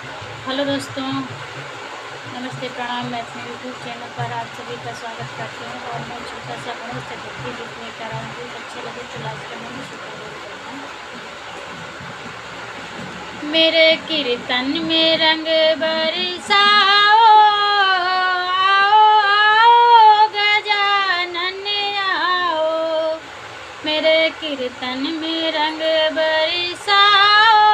Hello दोस्तों, नमस्ते, प्रणाम। मैं अपने यूट्यूब चैनल पर आप सभी का स्वागत करती हूँ और मैं छोटा सा गणेश चतुर्थी गीत लेकर आऊँगी। अच्छे लगे तो लाइक करना, शुक्र करना। मेरे कीर्तन में रंग बरसाओ, आओ आओ गजानन आओ। मेरे कीर्तन में रंग बरसाओ,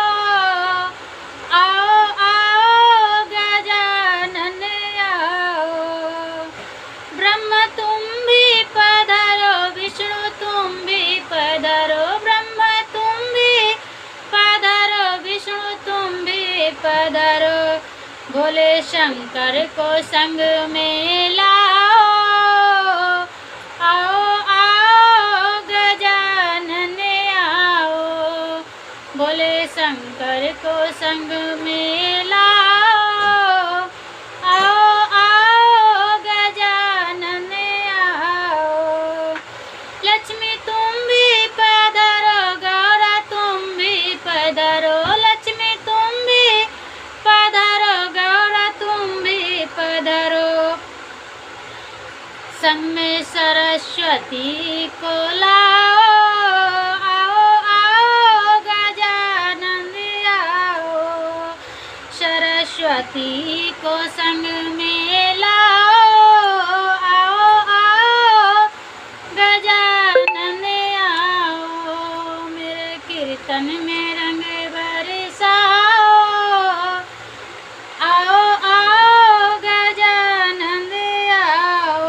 आओ आओ गजानन आओ। ब्रह्म तुम भी पधारो, विष्णु तुम भी पधारो। ब्रह्म तुम भी पधारो, विष्णु तुम भी पधारो। भोले शंकर को संग में लाओ, आओ आओ गजानन आओ। भोले शंकर को संग में लाओ, आओ आओ गजानन आओ। लक्ष्मी तुम भी पधारो, गौरा तुम भी पधारो। लक्ष्मी तुम भी पधारो, गौरा तुम भी पधारो। संग में सरस्वती को लाओ, आओ आओ गजानन आओ। सरस्वती को संग में लाओ, आओ आओ गजानन आओ। मेरे कीर्तन में रंग बरसाओ, आओ आओ गजानन आओ।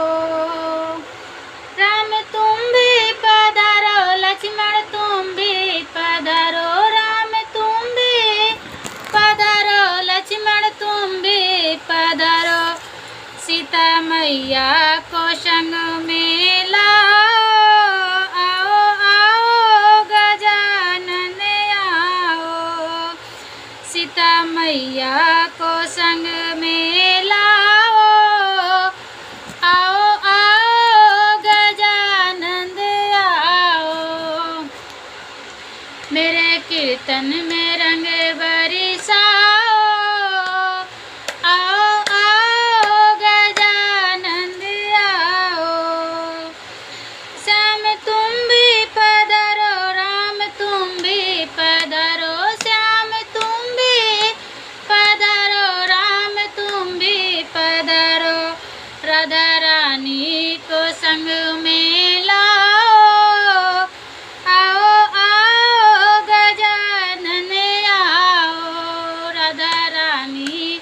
राम तुम भी पधारो, लक्ष्मण तुम भी पधारो। राम तुम भी पधारो, लक्ष्मण तुम भी पधारो। सीता मैया को संग में लाओ, आओ आओ गजानन आओ। सीता मैया को संग में लाओ, आओ आओ गजानन आओ। मेरे कीर्तन में रंग बरसाओ, आओ आओ गजानन आओ। श्याम तुम भी पधारो, राम तुम भी पधारो। श्याम तुम भी पधारो, राम तुम भी पधारो। राधा रानी को संग में लाओ, आओ आओ गजानन आओ। राधा रानी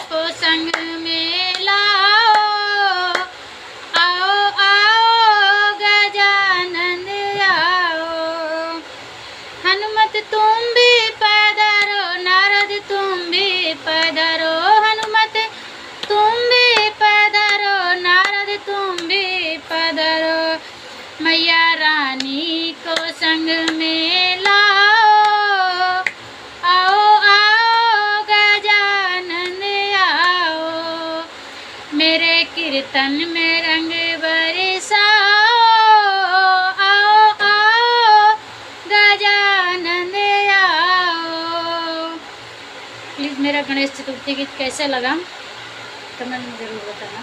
को संग में लाओ, आओ आओ गजानन आओ। हनुमत तुम भी पधारो, नारद तुम भी पधारो। हनुमत तुम भी पधारो, नारद तुम भी पधारो। मैया रानी को संग में लाओ, आओ आओ गजानन आओ। मेरे कीर्तन में रंग बरसाओ, आओ आओ गजानन आओ। प्लीज़ मेरा गणेश चतुर्थी गीत कैसे लगा कमेंट में ज़रूर बताना।